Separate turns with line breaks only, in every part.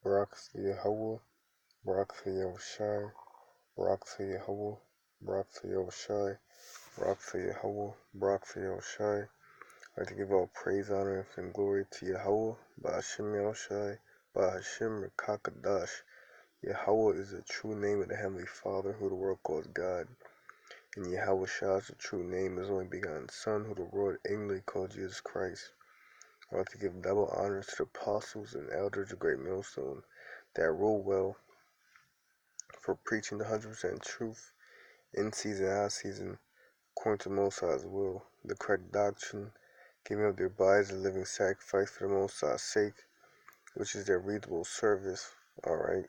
Barak Yahweh, Barak Yahushai, Barak Yahweh, Barak Yahushai, Barak Yahweh, Barak Yahushai. I'd like to give all praise, honor, and glory to Yahweh, Ba'ashem Yahushai, Ba'ashem Rekakadash. Yahweh is the true name of the Heavenly Father, who the world calls God. And Yahweh Shah's the true name, his only begotten Son, who the world ignorantly called Jesus Christ. I'd like to give double honors to the apostles and elders of Great Millstone that rule well for preaching the 100% truth in season, out of season, according to the Most High's will, the correct doctrine, giving up their bodies a living sacrifice for the Most High's sake, which is their reasonable service. Alright,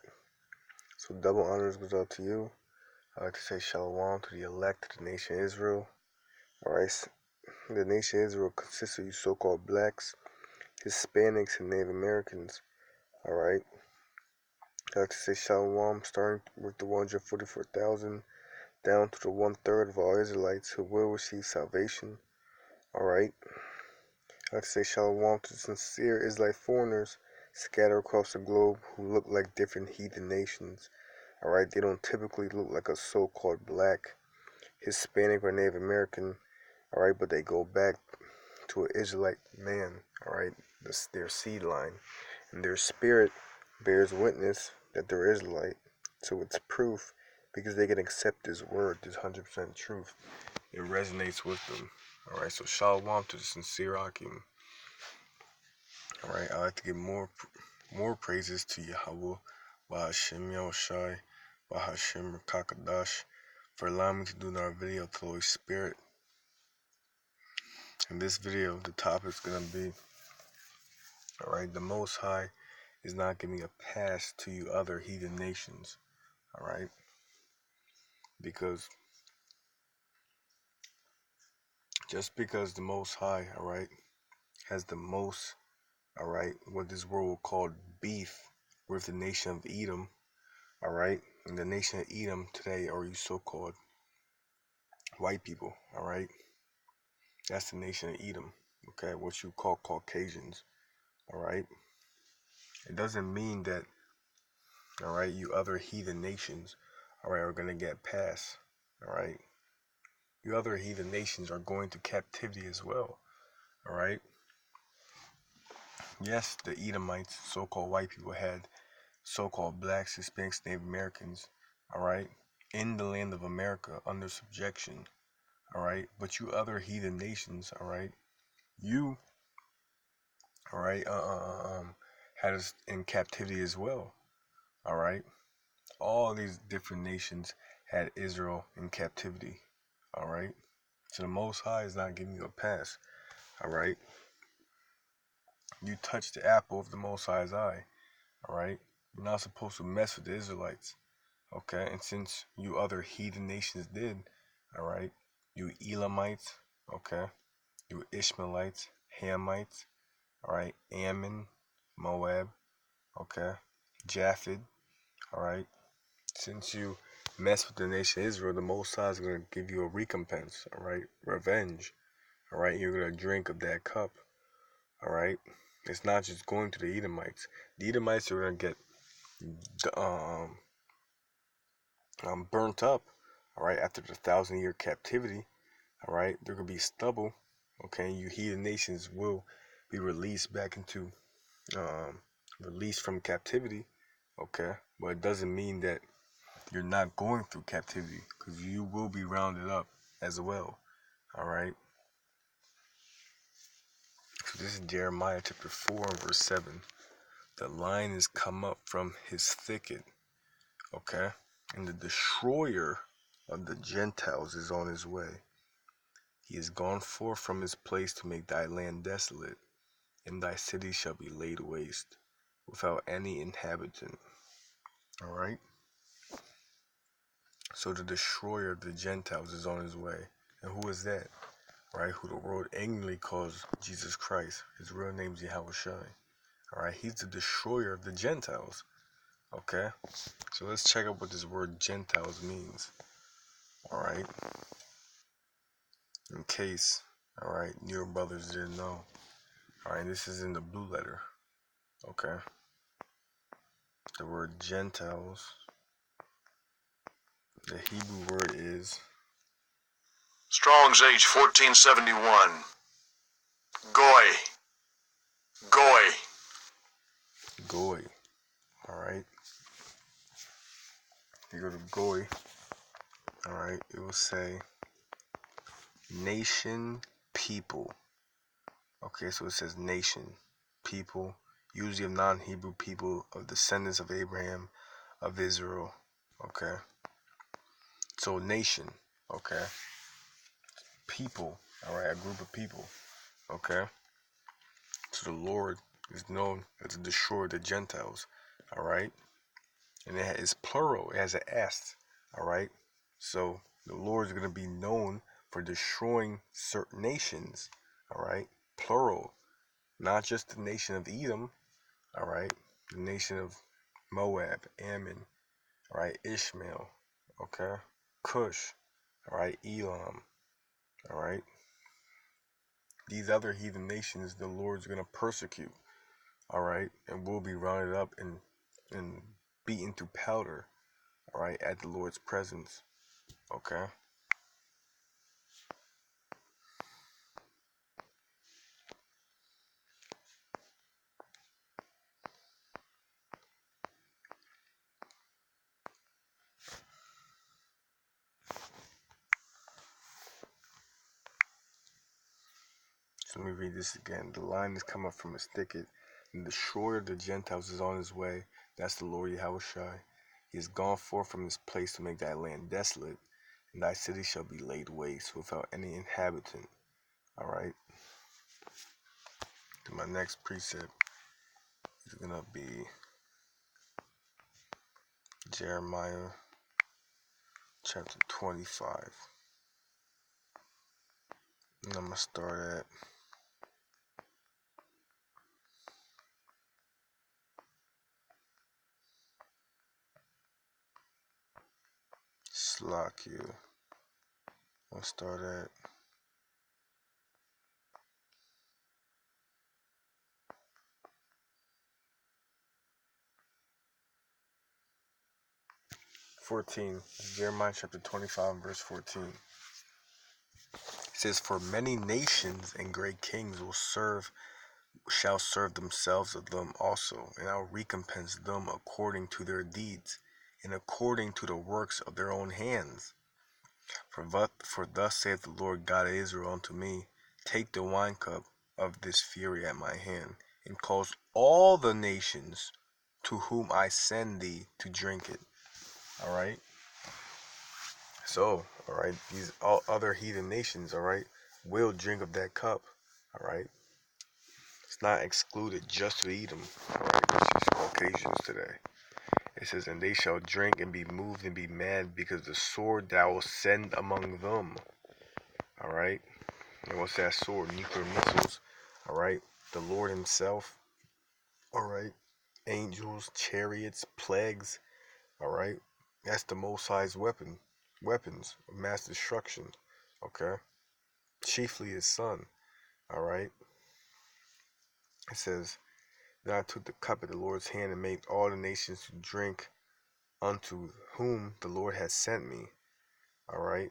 so double honors goes out to you. I'd like to say shalom to the elect of the nation Israel. Alright, the nation Israel consists of you so-called blacks, Hispanics, and Native Americans. Alright, I'd like to say shalom, starting with the 144,000 down to the 1/3 of all Israelites who will receive salvation. Alright, I'd like to say shalom to the sincere Israelite foreigners scattered across the globe who look like different heathen nations. Alright, they don't typically look like a so-called black, Hispanic, or Native American. Alright, but they go back to an Israelite man. Alright, their seed line. And their spirit bears witness that they're Israelite. So it's proof because they can accept this word, this 100% truth. It resonates with them. Alright, so shalom to the sincere Akim. Alright, I like to give more praises to Yahweh, Bahashem Yahushai, Bahashem Kakadash, for allowing me to do another video to the Holy Spirit. In this video, the topic is going to be, alright, the Most High is not giving a pass to you other heathen nations. Alright, because just because the Most High, alright, has the most, alright, what this world will call beef with the nation of Edom, alright, and the nation of Edom today are you so-called white people, alright, that's the nation of Edom, okay, what you call Caucasians, alright. It doesn't mean that, alright, you other heathen nations, alright, are gonna get past, alright. You other heathen nations are going to captivity as well, alright. Yes, the Edomites, so-called white people, had so-called blacks, Hispanics, Native Americans, alright, in the land of America under subjection, alright. But you other heathen nations, alright, you, alright, had us in captivity as well, alright. All these different nations had Israel in captivity, alright. So the Most High is not giving you a pass, alright. You touch the apple of the Most High's eye, alright. You're not supposed to mess with the Israelites, okay. And since you other heathen nations did, alright, you Elamites, okay, you Ishmaelites, Hamites, alright, Ammon, Moab, okay, Japheth, alright. Since you mess with the nation of Israel, the Most High is going to give you a recompense, alright, revenge, alright. You're going to drink of that cup, alright. It's not just going to the Edomites. The Edomites are going to get burnt up, alright, after the 1,000-year captivity, alright. There going to be stubble, okay. You heathen nations will be released back into, released from captivity, okay. But it doesn't mean that you're not going through captivity, because you will be rounded up as well, alright. So this is Jeremiah chapter 4 and verse 7. The lion is come up from his thicket, okay, and the destroyer of the Gentiles is on his way. He is gone forth from his place to make thy land desolate, and thy city shall be laid waste, without any inhabitant. Alright? So the destroyer of the Gentiles is on his way. And who is that? Right? Who the world ignorantly calls Jesus Christ. His real name is Yahushai. Alright? He's the destroyer of the Gentiles. Okay? So let's check out what this word Gentiles means. Alright? In case, alright, your brothers didn't know. Alright, this is in the blue letter. Okay? The word Gentiles, the Hebrew word is
Strong's H 1471. Goy. Goy.
Goy. Alright. If you go to Goy, alright, it will say nation, people. Okay, so it says nation, people, usually of non-Hebrew people, of descendants of Abraham, of Israel. Okay. So nation, okay. People, alright, a group of people. Okay. So the Lord is known as the destroyer of the Gentiles. Alright. And it is plural, it has an S. Alright. So the Lord is going to be known for destroying certain nations. Alright. Plural. Not just the nation of Edom. Alright. The nation of Moab, Ammon. Alright. Ishmael. Okay. Cush. Alright. Elam. Alright. These other heathen nations the Lord's going to persecute. Alright. And will be rounded up and beaten to powder. Alright. At the Lord's presence. Okay. So let me read this again. The lion has come up from his thicket, and the destroyer of the Gentiles is on his way. That's the Lord Yahushai. He has gone forth from this place to make thy land desolate, and thy city shall be laid waste without any inhabitant. Alright. To my next precept is gonna be Jeremiah chapter 25. And I'm gonna start at Slakia. I'm gonna start at 14. Jeremiah chapter 25 verse 14. It says, for many nations and great kings shall serve themselves of them also, and I'll recompense them according to their deeds, and according to the works of their own hands. For thus saith the Lord God of Israel unto me, take the wine cup of this fury at my hand, and cause all the nations to whom I send thee to drink it. Alright? So, alright, these all other heathen nations, alright, will drink of that cup. Alright? It's not excluded just to Edom, alright, which is Caucasians today. It says, and they shall drink and be moved and be mad because the sword thou wilt send among them. Alright? And what's that sword? Nuclear missiles. Alright? The Lord himself. Alright? Angels, chariots, plagues. Alright? That's the Most High's weapons of mass destruction. Okay? Chiefly his son. Alright? It says, then I took the cup of the Lord's hand and made all the nations to drink unto whom the Lord has sent me. Alright?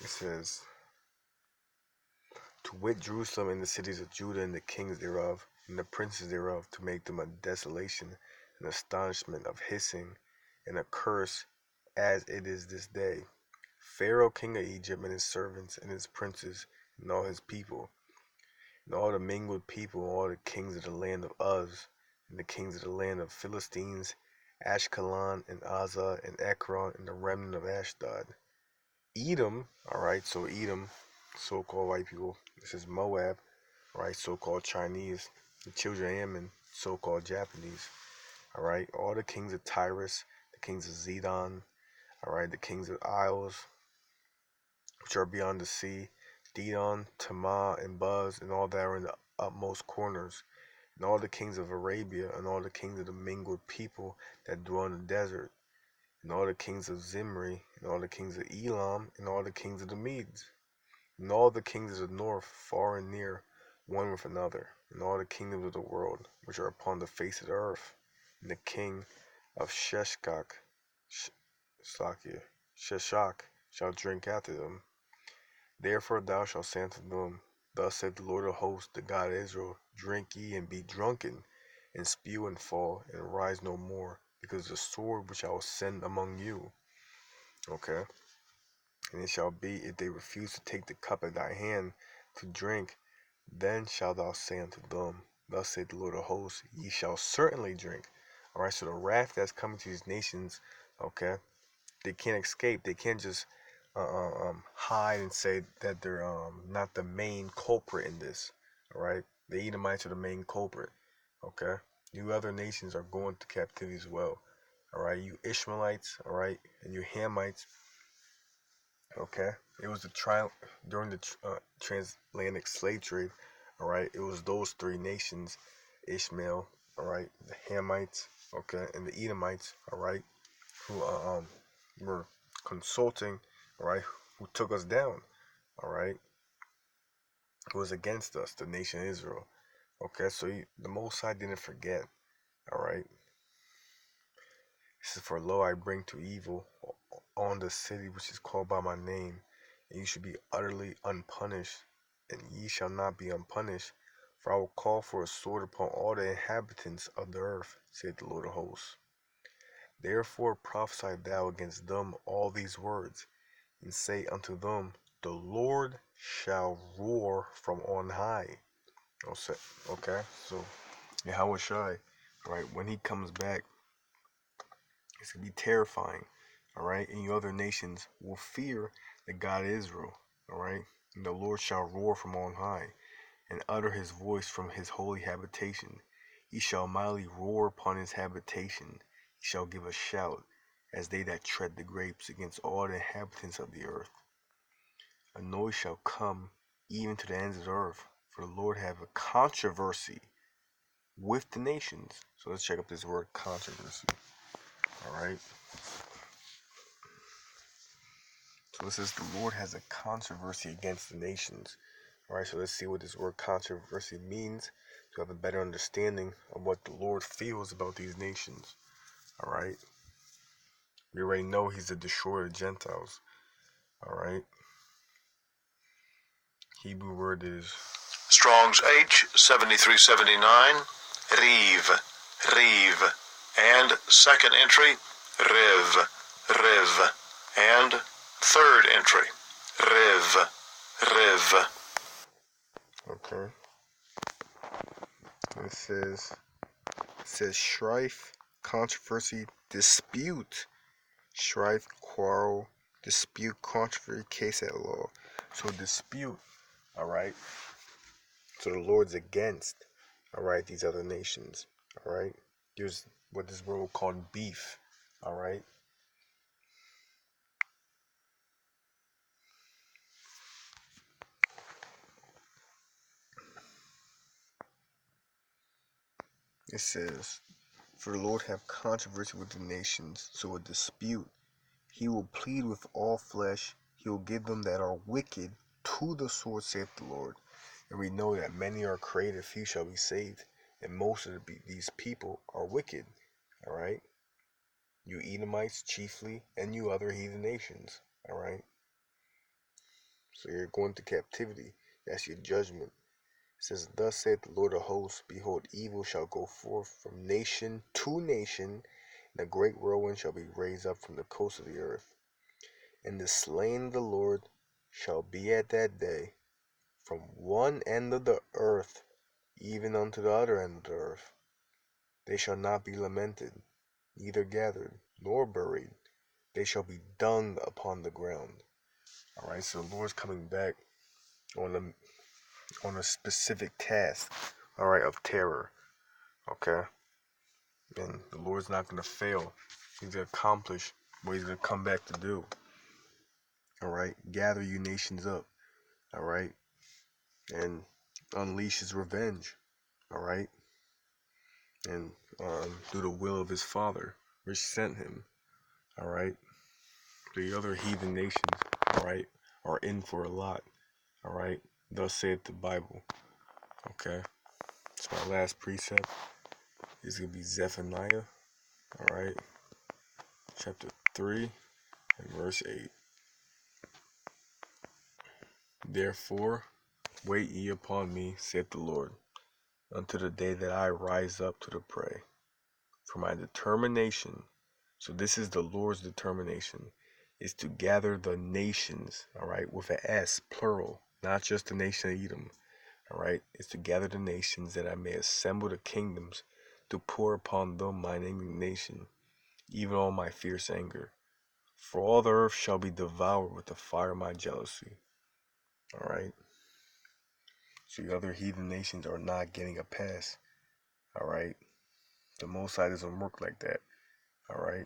It says, to wit Jerusalem and the cities of Judah and the kings thereof and the princes thereof, to make them a desolation, an astonishment of hissing, and a curse as it is this day. Pharaoh king of Egypt and his servants and his princes and all his people, and all the mingled people, and all the kings of the land of Uz, and the kings of the land of Philistines, Ashkelon and Azah and Ekron, and the remnant of Ashdod. Edom, alright, so Edom, so-called white people. This is Moab, alright, so-called Chinese. The children of Ammon, so-called Japanese. Alright, all the kings of Tyrus, the kings of Zidon, alright, the kings of Isles, which are beyond the sea, Didon, Tamar, and Buz, and all that are in the utmost corners, and all the kings of Arabia, and all the kings of the mingled people that dwell in the desert, and all the kings of Zimri, and all the kings of Elam, and all the kings of the Medes, and all the kingdoms of the north, far and near, one with another, and all the kingdoms of the world, which are upon the face of the earth, and the king of Sheshak shall drink after them. Therefore thou shalt say unto them, Thus saith the Lord of hosts, the God of Israel, Drink ye and be drunken, and spew and fall, and rise no more, because the sword which I will send among you. Okay? And it shall be, if they refuse to take the cup at thy hand to drink, then shalt thou say unto them, Thus saith the Lord of hosts, ye shall certainly drink. Alright, so the wrath that's coming to these nations, okay, they can't escape. They can't just hide and say that they're not the main culprit in this. Alright, the Edomites are the main culprit. Okay, you other nations are going to captivity as well. Alright, you Ishmaelites, alright, and you Hamites. Okay, it was the trial during the transatlantic slave trade. Alright, it was those three nations, Ishmael, alright, the Hamites, okay, and the Edomites, alright, who were consulting, alright, who took us down, alright, who was against us, the nation Israel. Okay, so the Most High didn't forget, alright. This is for lo, I bring to evil on the city which is called by my name, and you should be utterly unpunished, and ye shall not be unpunished, for I will call for a sword upon all the inhabitants of the earth, saith the Lord of hosts. Therefore prophesy thou against them all these words, and say unto them, The Lord shall roar from on high. Okay, so Yahweh Shai, right, when he comes back, it's going to be terrifying, all right? And you other nations will fear the God of Israel, all right? And the Lord shall roar from on high, and utter his voice from his holy habitation. He shall mightily roar upon his habitation. He shall give a shout, as they that tread the grapes, against all the inhabitants of the earth. A noise shall come even to the ends of the earth, for the Lord have a controversy with the nations. So let's check up this word controversy. Alright. So it says the Lord has a controversy against the nations. Alright, so let's see what this word controversy means to have a better understanding of what the Lord feels about these nations. Alright. We already know he's the destroyer of Gentiles. Alright. Hebrew word is
Strong's H 7379, Reeve, and second entry, Riv, and third entry, Riv.
okay. It says strife, controversy, dispute. Strife, quarrel, dispute, controversy, case at law. So dispute, alright. So the Lord's against, alright, these other nations. Alright. There's what this world called beef. Alright. It says, For the Lord have controversy with the nations, so a dispute. He will plead with all flesh. He will give them that are wicked to the sword, saith the Lord. And we know that many are created, few shall be saved. And most of these people are wicked. Alright? You Edomites chiefly, and you other heathen nations. Alright? So you're going to captivity. That's your judgment. It says, Thus saith the Lord of hosts, Behold, evil shall go forth from nation to nation, and a great whirlwind shall be raised up from the coast of the earth. And the slain of the Lord shall be at that day from one end of the earth even unto the other end of the earth. They shall not be lamented, neither gathered, nor buried. They shall be dung upon the ground. Alright, so the Lord's coming back on a specific task, alright, of terror. Okay? And the Lord's not going to fail. He's going to accomplish what he's going to come back to do. Alright? Gather you nations up. Alright? And unleash his revenge. Alright? And do the will of his Father, which sent him. Alright? The other heathen nations, alright, are in for a lot. All right. Thus saith the Bible. Okay. So my last precept is going to be Zephaniah. All right. Chapter 3 and verse 8. Therefore, wait ye upon me, saith the Lord, unto the day that I rise up to the prey. For my determination, so this is the Lord's determination, is to gather the nations, all right, with an S, plural, not just the nation of Edom, all right, it's to gather the nations that I may assemble the kingdoms to pour upon them mine indignation, even all my fierce anger. For all the earth shall be devoured with the fire of my jealousy, all right. So the other heathen nations are not getting a pass, all right. The Most High doesn't work like that, all right.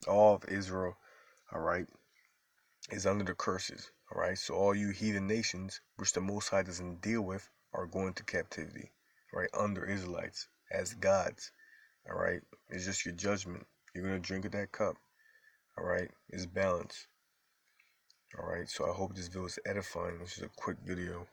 All of Israel, all right, is under the curses, all right. So all you heathen nations, which the Most High doesn't deal with, are going to captivity, right, under Israelites as gods, all right. It's just your judgment. You're gonna drink of that cup, all right. It's balance, all right. So I hope this video is edifying. This is a quick video.